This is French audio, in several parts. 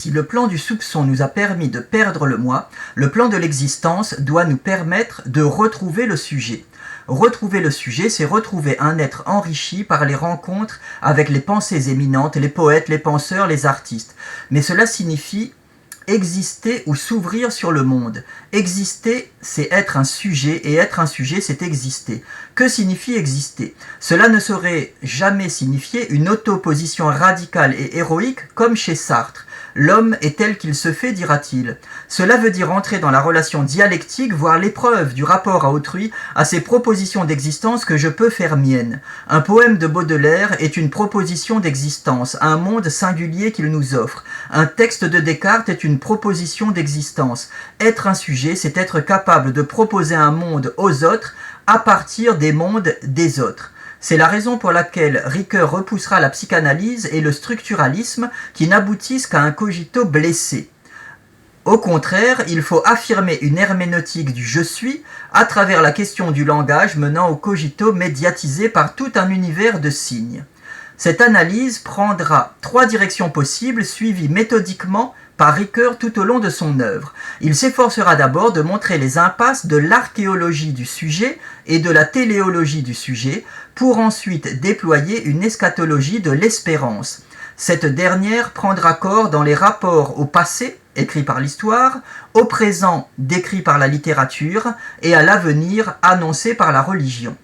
Si le plan du soupçon nous a permis de perdre le moi, le plan de l'existence doit nous permettre de retrouver le sujet. Retrouver le sujet, c'est retrouver un être enrichi par les rencontres avec les pensées éminentes, les poètes, les penseurs, les artistes. Mais cela signifie exister ou s'ouvrir sur le monde. Exister, c'est être un sujet, et être un sujet, c'est exister. Que signifie exister? Cela ne saurait jamais signifier une opposition radicale et héroïque comme chez Sartre. L'homme est tel qu'il se fait, dira-t-il. Cela veut dire entrer dans la relation dialectique, voire l'épreuve du rapport à autrui, à ces propositions d'existence que je peux faire mienne. Un poème de Baudelaire est une proposition d'existence, un monde singulier qu'il nous offre. Un texte de Descartes est une proposition d'existence. Être un sujet, c'est être capable de proposer un monde aux autres à partir des mondes des autres. C'est la raison pour laquelle Ricoeur repoussera la psychanalyse et le structuralisme qui n'aboutissent qu'à un cogito blessé. Au contraire, il faut affirmer une herméneutique du « je suis » à travers la question du langage menant au cogito médiatisé par tout un univers de signes. Cette analyse prendra 3 directions possibles suivies méthodiquement par Ricoeur tout au long de son œuvre. Il s'efforcera d'abord de montrer les impasses de l'archéologie du sujet et de la téléologie du sujet, pour ensuite déployer une eschatologie de l'espérance. Cette dernière prendra corps dans les rapports au passé, écrit par l'histoire, au présent, décrit par la littérature, et à l'avenir, annoncé par la religion.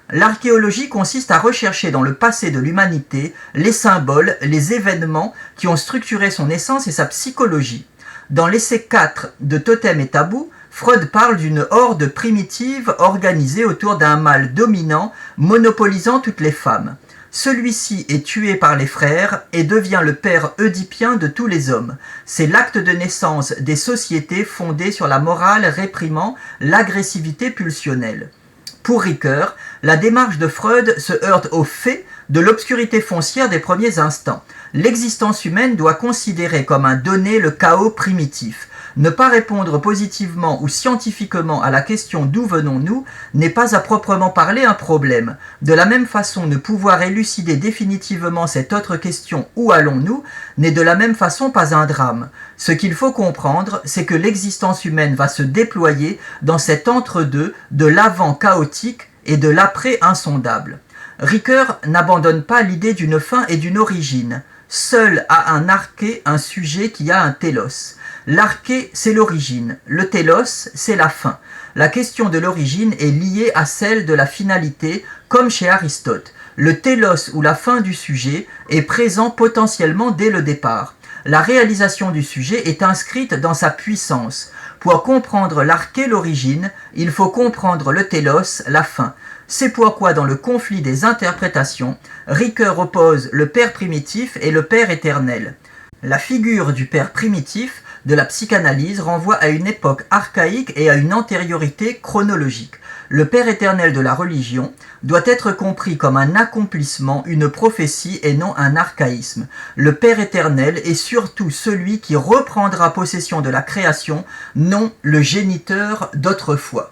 L'archéologie consiste à rechercher dans le passé de l'humanité les symboles, les événements qui ont structuré son essence et sa psychologie. Dans l'essai 4 de Totem et Tabou, Freud parle d'une horde primitive organisée autour d'un mâle dominant monopolisant toutes les femmes. Celui-ci est tué par les frères et devient le père oedipien de tous les hommes. C'est l'acte de naissance des sociétés fondées sur la morale réprimant l'agressivité pulsionnelle. Pour Ricoeur, la démarche de Freud se heurte au fait de l'obscurité foncière des premiers instants. L'existence humaine doit considérer comme un donné le chaos primitif. Ne pas répondre positivement ou scientifiquement à la question d'où venons-nous n'est pas à proprement parler un problème. De la même façon, ne pouvoir élucider définitivement cette autre question où allons-nous n'est de la même façon pas un drame. Ce qu'il faut comprendre, c'est que l'existence humaine va se déployer dans cet entre-deux de l'avant chaotique et de l'après insondable. Ricoeur n'abandonne pas l'idée d'une fin et d'une origine. Seul a un arché un sujet qui a un télos. L'arché, c'est l'origine. Le télos, c'est la fin. La question de l'origine est liée à celle de la finalité, comme chez Aristote. Le télos ou la fin du sujet est présent potentiellement dès le départ. La réalisation du sujet est inscrite dans sa puissance. Pour comprendre l'arché, l'origine, il faut comprendre le télos, la fin. C'est pourquoi dans le conflit des interprétations, Ricoeur oppose le père primitif et le père éternel. La figure du père primitif de la psychanalyse renvoie à une époque archaïque et à une antériorité chronologique. Le père éternel de la religion doit être compris comme un accomplissement, une prophétie et non un archaïsme. Le père éternel est surtout celui qui reprendra possession de la création, non le géniteur d'autrefois.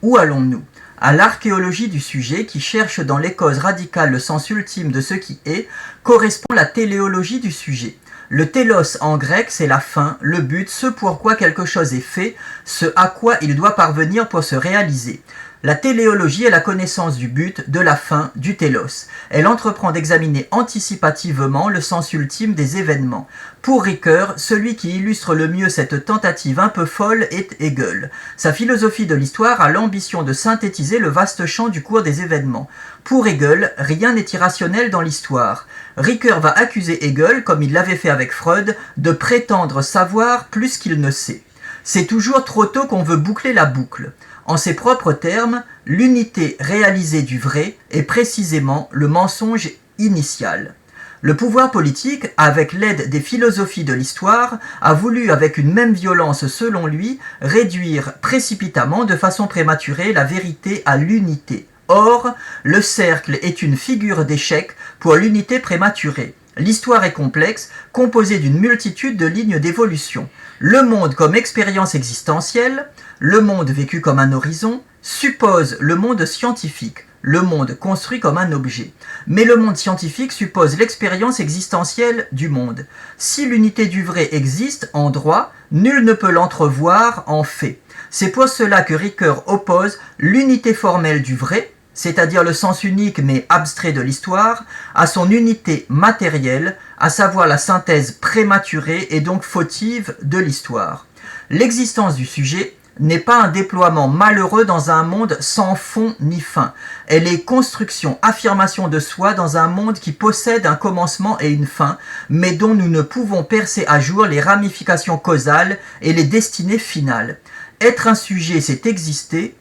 Où allons-nous ? À l'archéologie du sujet, qui cherche dans les causes radicales le sens ultime de ce qui est, correspond la téléologie du sujet. Le télos en grec, c'est la fin, le but, ce pourquoi quelque chose est fait, ce à quoi il doit parvenir pour se réaliser. La téléologie est la connaissance du but, de la fin, du télos. Elle entreprend d'examiner anticipativement le sens ultime des événements. Pour Ricoeur, celui qui illustre le mieux cette tentative un peu folle est Hegel. Sa philosophie de l'histoire a l'ambition de synthétiser le vaste champ du cours des événements. Pour Hegel, rien n'est irrationnel dans l'histoire. Ricoeur va accuser Hegel, comme il l'avait fait avec Freud, de prétendre savoir plus qu'il ne sait. C'est toujours trop tôt qu'on veut boucler la boucle. En ses propres termes, l'unité réalisée du vrai est précisément le mensonge initial. Le pouvoir politique, avec l'aide des philosophies de l'histoire, a voulu, avec une même violence selon lui, réduire précipitamment, de façon prématurée, la vérité à l'unité. Or, le cercle est une figure d'échec pour l'unité prématurée. L'histoire est complexe, composée d'une multitude de lignes d'évolution. Le monde comme expérience existentielle, le monde vécu comme un horizon, suppose le monde scientifique. le monde construit comme un objet. Mais le monde scientifique suppose l'expérience existentielle du monde. Si l'unité du vrai existe en droit, nul ne peut l'entrevoir en fait. C'est pour cela que Ricoeur oppose l'unité formelle du vrai, c'est-à-dire le sens unique mais abstrait de l'histoire, à son unité matérielle, à savoir la synthèse prématurée et donc fautive de l'histoire. L'existence du sujet n'est pas un déploiement malheureux dans un monde sans fond ni fin. Elle est construction, affirmation de soi dans un monde qui possède un commencement et une fin, mais dont nous ne pouvons percer à jour les ramifications causales et les destinées finales. Être un sujet, c'est exister,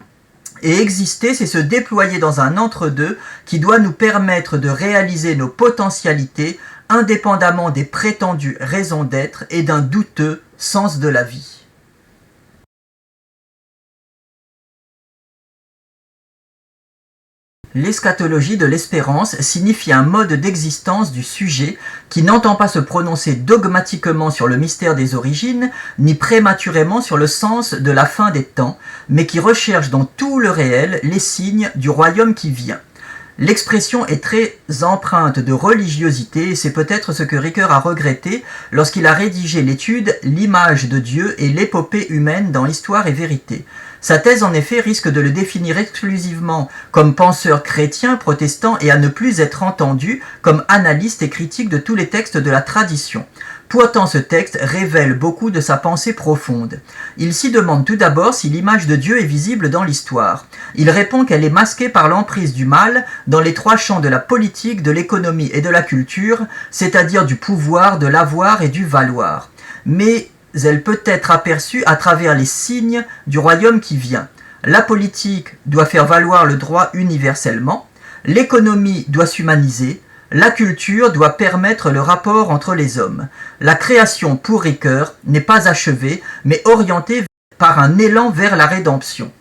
et exister, c'est se déployer dans un entre-deux qui doit nous permettre de réaliser nos potentialités indépendamment des prétendues raisons d'être et d'un douteux sens de la vie. L'eschatologie de l'espérance signifie un mode d'existence du sujet qui n'entend pas se prononcer dogmatiquement sur le mystère des origines, ni prématurément sur le sens de la fin des temps, mais qui recherche dans tout le réel les signes du royaume qui vient. L'expression est très empreinte de religiosité et c'est peut-être ce que Ricoeur a regretté lorsqu'il a rédigé l'étude « L'image de Dieu et l'épopée humaine dans Histoire et vérité ». Sa thèse en effet risque de le définir exclusivement comme penseur chrétien protestant et à ne plus être entendu comme analyste et critique de tous les textes de la tradition. Pourtant ce texte révèle beaucoup de sa pensée profonde. Il s'y demande tout d'abord si l'image de Dieu est visible dans l'histoire. Il répond qu'elle est masquée par l'emprise du mal dans les trois champs de la politique, de l'économie et de la culture, c'est-à-dire du pouvoir, de l'avoir et du valoir. Mais elle peut être aperçue à travers les signes du royaume qui vient. La politique doit faire valoir le droit universellement, l'économie doit s'humaniser, la culture doit permettre le rapport entre les hommes. La création pour Ricoeur n'est pas achevée, mais orientée par un élan vers la rédemption.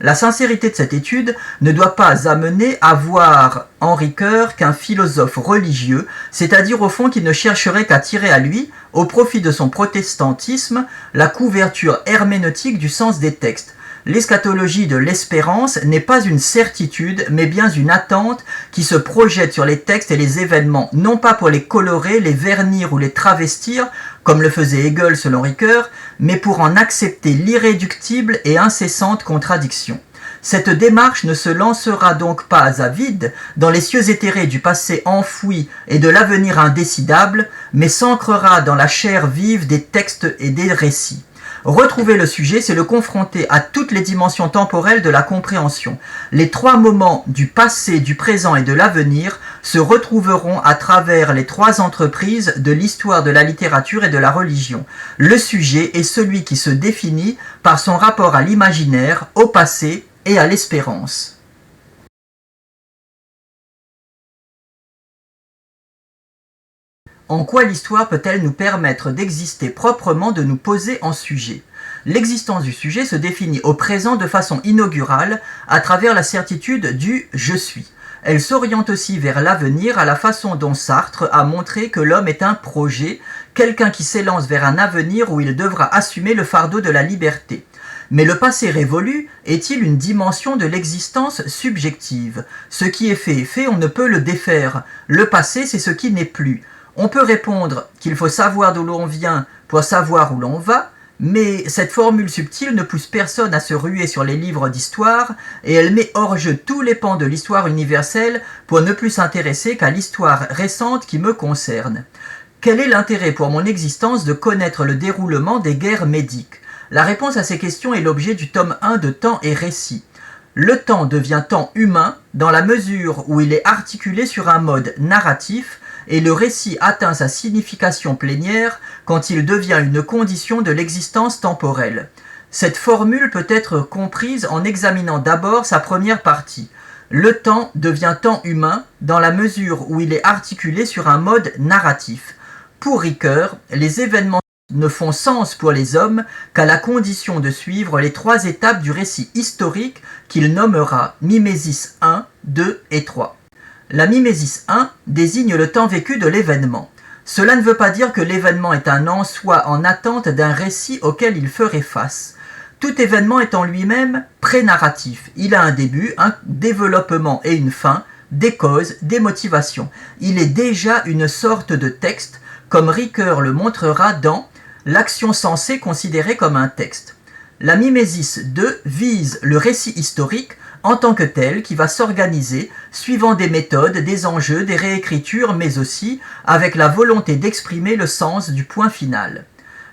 La sincérité de cette étude ne doit pas amener à voir en Ricoeur qu'un philosophe religieux, c'est-à-dire au fond qu'il ne chercherait qu'à tirer à lui, au profit de son protestantisme, la couverture herméneutique du sens des textes. L'eschatologie de l'espérance n'est pas une certitude, mais bien une attente qui se projette sur les textes et les événements, non pas pour les colorer, les vernir ou les travestir, comme le faisait Hegel selon Ricoeur, mais pour en accepter l'irréductible et incessante contradiction. Cette démarche ne se lancera donc pas à vide dans les cieux éthérés du passé enfoui et de l'avenir indécidable, mais s'ancrera dans la chair vive des textes et des récits. Retrouver le sujet, c'est le confronter à toutes les dimensions temporelles de la compréhension. Les trois moments du passé, du présent et de l'avenir se retrouveront à travers les trois entreprises de l'histoire de la littérature et de la religion. Le sujet est celui qui se définit par son rapport à l'imaginaire, au passé et à l'espérance. En quoi l'histoire peut-elle nous permettre d'exister proprement, de nous poser en sujet ? L'existence du sujet se définit au présent de façon inaugurale à travers la certitude du « je suis ». Elle s'oriente aussi vers l'avenir à la façon dont Sartre a montré que l'homme est un projet, quelqu'un qui s'élance vers un avenir où il devra assumer le fardeau de la liberté. Mais le passé révolu est-il une dimension de l'existence subjective ? Ce qui est fait, on ne peut le défaire. Le passé, c'est ce qui n'est plus. On peut répondre qu'il faut savoir d'où l'on vient pour savoir où l'on va, mais cette formule subtile ne pousse personne à se ruer sur les livres d'histoire et elle met hors jeu tous les pans de l'histoire universelle pour ne plus s'intéresser qu'à l'histoire récente qui me concerne. Quel est l'intérêt pour mon existence de connaître le déroulement des guerres médiques ? La réponse à ces questions est l'objet du tome 1 de Temps et Récit. Le temps devient temps humain dans la mesure où il est articulé sur un mode narratif et le récit atteint sa signification plénière quand il devient une condition de l'existence temporelle. Cette formule peut être comprise en examinant d'abord sa première partie. Le temps devient temps humain dans la mesure où il est articulé sur un mode narratif. Pour Ricoeur, les événements ne font sens pour les hommes qu'à la condition de suivre les trois étapes du récit historique qu'il nommera mimésis 1, 2 et 3. La mimésis 1 désigne le temps vécu de l'événement. Cela ne veut pas dire que l'événement est un en soi en attente d'un récit auquel il ferait face. Tout événement est en lui-même pré-narratif. Il a un début, un développement et une fin, des causes, des motivations. Il est déjà une sorte de texte, comme Ricoeur le montrera dans L'action sensée considérée comme un texte. La mimésis 2 vise le récit historique en tant que tel qui va s'organiser suivant des méthodes, des enjeux, des réécritures, mais aussi avec la volonté d'exprimer le sens du point final.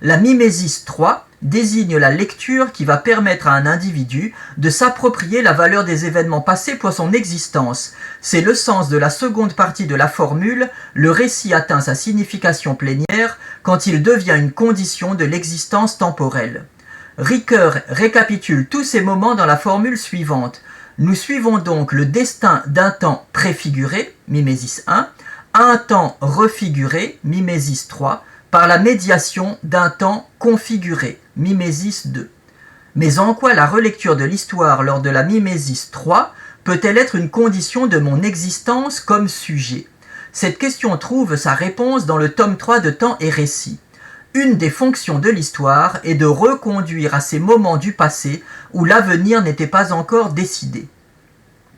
La mimésis 3 désigne la lecture qui va permettre à un individu de s'approprier la valeur des événements passés pour son existence. C'est le sens de la seconde partie de la formule « Le récit atteint sa signification plénière quand il devient une condition de l'existence temporelle ». Ricoeur récapitule tous ces moments dans la formule suivante. Nous suivons donc le destin d'un temps préfiguré, mimésis 1, à un temps refiguré, mimésis 3, par la médiation d'un temps configuré, mimésis 2. Mais en quoi la relecture de l'histoire lors de la mimésis 3 peut-elle être une condition de mon existence comme sujet? Cette question trouve sa réponse dans le tome 3 de Temps et Récit. Une des fonctions de l'histoire est de reconduire à ces moments du passé où l'avenir n'était pas encore décidé.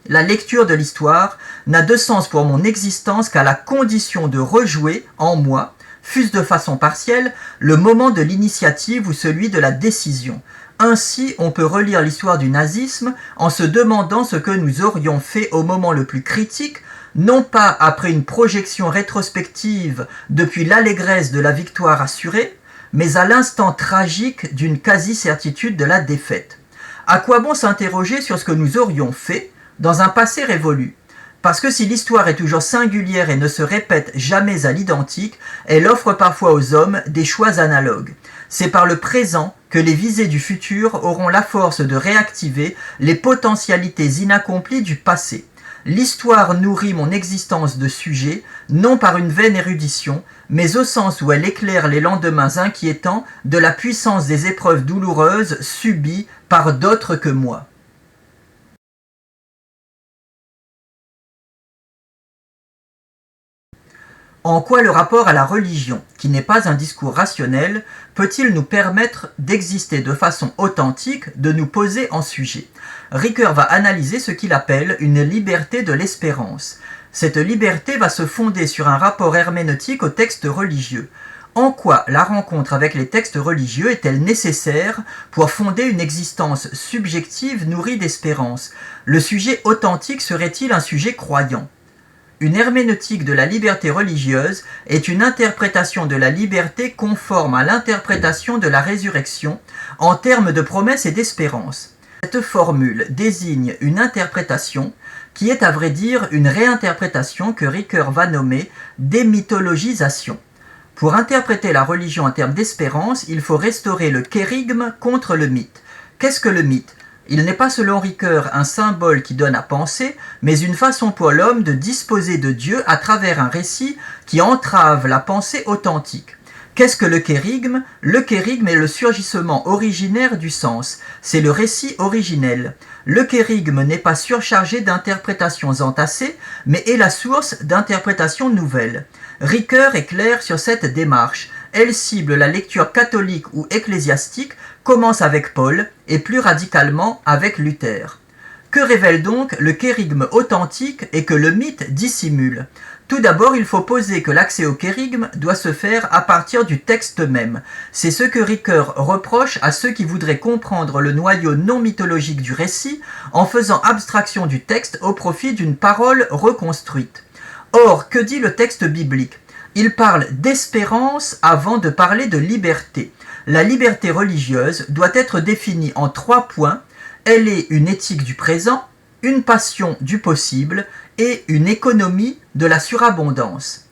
La lecture de l'histoire n'a de sens pour mon existence qu'à la condition de rejouer en moi, fût-ce de façon partielle, le moment de l'initiative ou celui de la décision. Ainsi, on peut relire l'histoire du nazisme en se demandant ce que nous aurions fait au moment le plus critique, non pas après une projection rétrospective depuis l'allégresse de la victoire assurée, mais à l'instant tragique d'une quasi-certitude de la défaite. À quoi bon s'interroger sur ce que nous aurions fait dans un passé révolu? Parce que si l'histoire est toujours singulière et ne se répète jamais à l'identique, elle offre parfois aux hommes des choix analogues. C'est par le présent que les visées du futur auront la force de réactiver les potentialités inaccomplies du passé. L'histoire nourrit mon existence de sujet, non par une vaine érudition, mais au sens où elle éclaire les lendemains inquiétants de la puissance des épreuves douloureuses subies par d'autres que moi. En quoi le rapport à la religion, qui n'est pas un discours rationnel, peut-il nous permettre d'exister de façon authentique, de nous poser en sujet? Ricoeur va analyser ce qu'il appelle une liberté de l'espérance. Cette liberté va se fonder sur un rapport herméneutique aux textes religieux. En quoi la rencontre avec les textes religieux est-elle nécessaire pour fonder une existence subjective nourrie d'espérance? Le sujet authentique serait-il un sujet croyant? Une herméneutique de la liberté religieuse est une interprétation de la liberté conforme à l'interprétation de la résurrection en termes de promesse et d'espérance. Cette formule désigne une interprétation qui est à vrai dire une réinterprétation que Ricoeur va nommer démythologisation. Pour interpréter la religion en termes d'espérance, il faut restaurer le kérigme contre le mythe. Qu'est-ce que le mythe? Il n'est pas selon Ricoeur un symbole qui donne à penser, mais une façon pour l'homme de disposer de Dieu à travers un récit qui entrave la pensée authentique. Qu'est-ce que le kérigme? Le kérigme est le surgissement originaire du sens, c'est le récit originel. Le kérigme n'est pas surchargé d'interprétations entassées, mais est la source d'interprétations nouvelles. Ricoeur est clair sur cette démarche. Elle cible la lecture catholique ou ecclésiastique, commence avec Paul et plus radicalement avec Luther. Que révèle donc le kérigme authentique et que le mythe dissimule? Tout d'abord, il faut poser que l'accès au kérigme doit se faire à partir du texte même. C'est ce que Ricoeur reproche à ceux qui voudraient comprendre le noyau non mythologique du récit en faisant abstraction du texte au profit d'une parole reconstruite. Or, que dit le texte biblique? Il parle d'espérance avant de parler de liberté. La liberté religieuse doit être définie en 3 points. Elle est une éthique du présent, une passion du possible et une économie de la surabondance.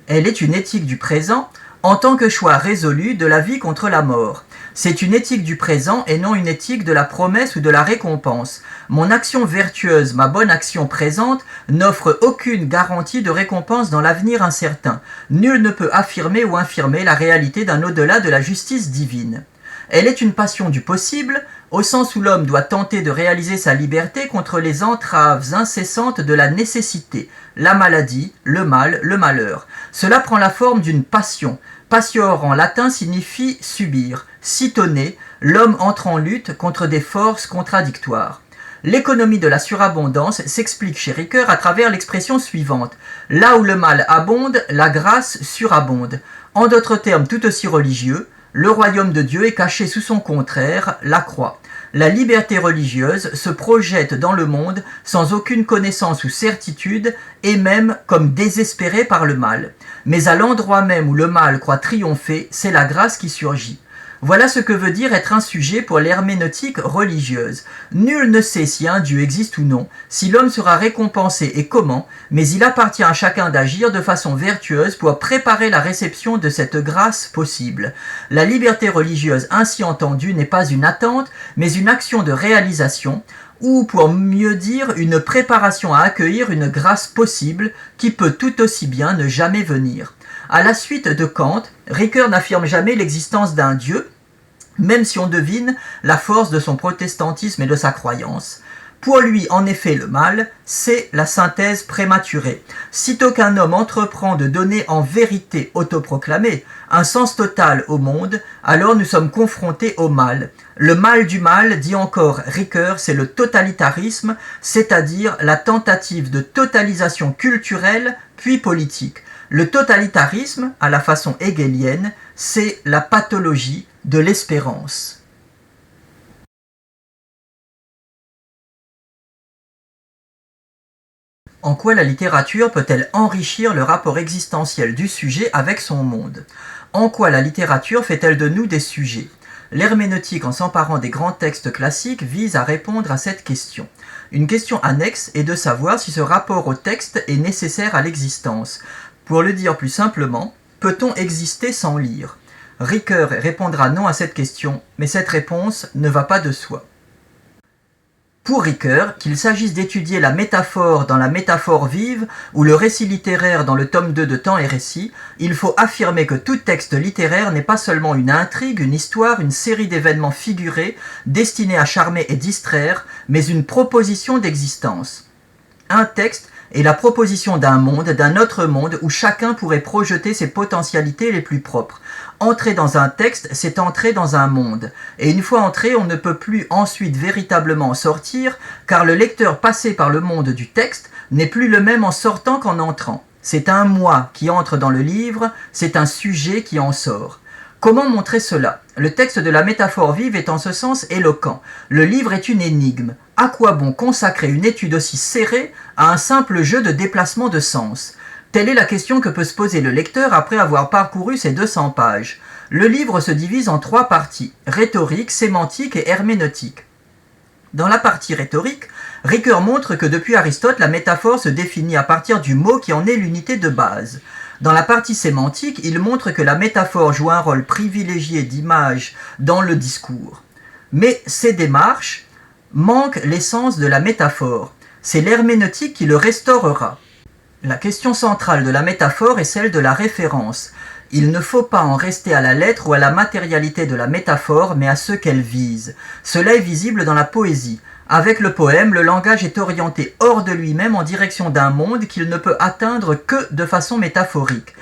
Elle est une éthique du présent en tant que choix résolu de la vie contre la mort. C'est une éthique du présent et non une éthique de la promesse ou de la récompense. Mon action vertueuse, ma bonne action présente, n'offre aucune garantie de récompense dans l'avenir incertain. Nul ne peut affirmer ou infirmer la réalité d'un au-delà de la justice divine. Elle est une passion du possible, au sens où l'homme doit tenter de réaliser sa liberté contre les entraves incessantes de la nécessité, la maladie, le mal, le malheur. Cela prend la forme d'une passion. Patior en latin signifie subir, citonner, L'homme entre en lutte contre des forces contradictoires. L'économie de la surabondance s'explique chez Ricoeur à travers l'expression suivante. Là où le mal abonde, la grâce surabonde. En d'autres termes tout aussi religieux, le royaume de Dieu est caché sous son contraire, la croix. La liberté religieuse se projette dans le monde sans aucune connaissance ou certitude et même comme désespérée par le mal. Mais à l'endroit même où le mal croit triompher, c'est la grâce qui surgit. Voilà ce que veut dire être un sujet pour l'herméneutique religieuse. Nul ne sait si un Dieu existe ou non, si l'homme sera récompensé et comment, mais il appartient à chacun d'agir de façon vertueuse pour préparer la réception de cette grâce possible. La liberté religieuse ainsi entendue n'est pas une attente, mais une action de réalisation, ou pour mieux dire une préparation à accueillir une grâce possible qui peut tout aussi bien ne jamais venir. À la suite de Kant, Ricoeur n'affirme jamais l'existence d'un Dieu, même si on devine la force de son protestantisme et de sa croyance. Pour lui, en effet, le mal, c'est la synthèse prématurée. Sitôt qu'un homme entreprend de donner en vérité autoproclamée un sens total au monde, alors nous sommes confrontés au mal. Le mal du mal, dit encore Ricoeur, c'est le totalitarisme, c'est-à-dire la tentative de totalisation culturelle puis politique. Le totalitarisme, à la façon hegelienne, c'est la pathologie de l'espérance. En quoi la littérature peut-elle enrichir le rapport existentiel du sujet avec son monde? En quoi la littérature fait-elle de nous des sujets? L'herméneutique, en s'emparant des grands textes classiques, vise à répondre à cette question. Une question annexe est de savoir si ce rapport au texte est nécessaire à l'existence. Pour le dire plus simplement, peut-on exister sans lire? Ricoeur répondra non à cette question, mais cette réponse ne va pas de soi. Pour Ricoeur, qu'il s'agisse d'étudier la métaphore dans la métaphore vive ou le récit littéraire dans le tome 2 de Temps et Récit, il faut affirmer que tout texte littéraire n'est pas seulement une intrigue, une histoire, une série d'événements figurés destinés à charmer et distraire, mais une proposition d'existence. Un texte est la proposition d'un monde, d'un autre monde où chacun pourrait projeter ses potentialités les plus propres. Entrer dans un texte, c'est entrer dans un monde. Et une fois entré, on ne peut plus ensuite véritablement en sortir, car le lecteur passé par le monde du texte n'est plus le même en sortant qu'en entrant. C'est un moi qui entre dans le livre, c'est un sujet qui en sort. Comment montrer cela? Le texte de la métaphore vive est en ce sens éloquent. Le livre est une énigme. À quoi bon consacrer une étude aussi serrée à un simple jeu de déplacement de sens? Telle est la question que peut se poser le lecteur après avoir parcouru ces 200 pages. Le livre se divise en 3 parties, rhétorique, sémantique et herméneutique. Dans la partie rhétorique, Ricoeur montre que depuis Aristote, la métaphore se définit à partir du mot qui en est l'unité de base. Dans la partie sémantique, il montre que la métaphore joue un rôle privilégié d'image dans le discours. Mais ces démarches manquent l'essence de la métaphore. C'est l'herméneutique qui le restaurera. La question centrale de la métaphore est celle de la référence. Il ne faut pas en rester à la lettre ou à la matérialité de la métaphore, mais à ce qu'elle vise. Cela est visible dans la poésie. Avec le poème, le langage est orienté hors de lui-même en direction d'un monde qu'il ne peut atteindre que de façon métaphorique.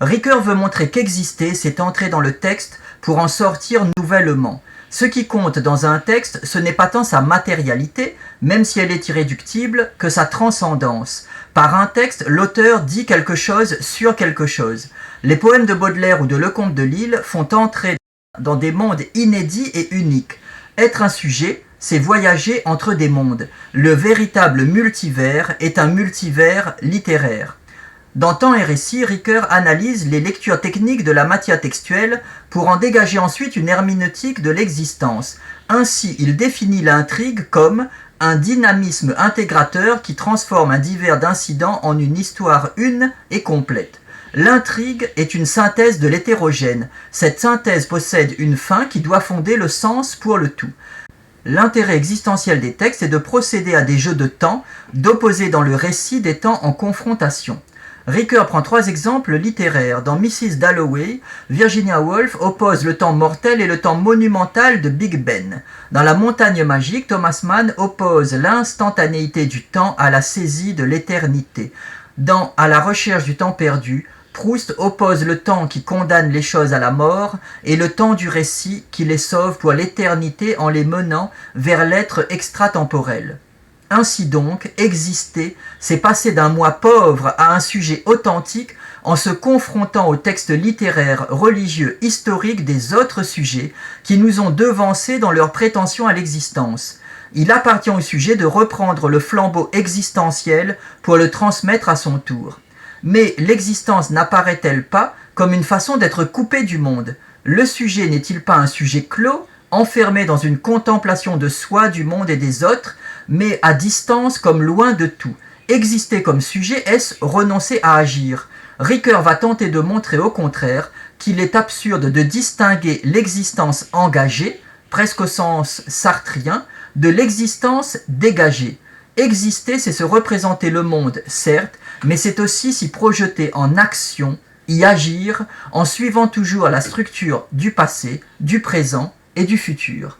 Ricoeur veut montrer qu'exister, c'est entrer dans le texte pour en sortir nouvellement. Ce qui compte dans un texte, ce n'est pas tant sa matérialité, même si elle est irréductible, que sa transcendance. Par un texte, l'auteur dit quelque chose sur quelque chose. Les poèmes de Baudelaire ou de Lecomte de Lisle font entrer dans des mondes inédits et uniques. Être un sujet, c'est voyager entre des mondes. Le véritable multivers est un multivers littéraire. Dans Temps et Récit, Ricoeur analyse les lectures techniques de la matière textuelle pour en dégager ensuite une herméneutique de l'existence. Ainsi, il définit l'intrigue comme un dynamisme intégrateur qui transforme un divers d'incidents en une histoire une et complète. L'intrigue est une synthèse de l'hétérogène. Cette synthèse possède une fin qui doit fonder le sens pour le tout. L'intérêt existentiel des textes est de procéder à des jeux de temps, d'opposer dans le récit des temps en confrontation. Ricoeur prend 3 exemples littéraires. Dans Mrs. Dalloway, Virginia Woolf oppose le temps mortel et le temps monumental de Big Ben. Dans La Montagne magique, Thomas Mann oppose l'instantanéité du temps à la saisie de l'éternité. Dans À la recherche du temps perdu, Proust oppose le temps qui condamne les choses à la mort et le temps du récit qui les sauve pour l'éternité en les menant vers l'être extratemporel. Ainsi donc, exister, c'est passer d'un moi pauvre à un sujet authentique en se confrontant aux textes littéraires, religieux, historiques des autres sujets qui nous ont devancés dans leur prétention à l'existence. Il appartient au sujet de reprendre le flambeau existentiel pour le transmettre à son tour. Mais l'existence n'apparaît-elle pas comme une façon d'être coupé du monde? Le sujet n'est-il pas un sujet clos, enfermé dans une contemplation de soi, du monde et des autres, mais à distance comme loin de tout? Exister comme sujet, est-ce renoncer à agir? Ricoeur va tenter de montrer au contraire qu'il est absurde de distinguer l'existence engagée, presque au sens sartrien, de l'existence dégagée. Exister, c'est se représenter le monde, certes, mais c'est aussi s'y projeter en action, y agir, en suivant toujours la structure du passé, du présent et du futur.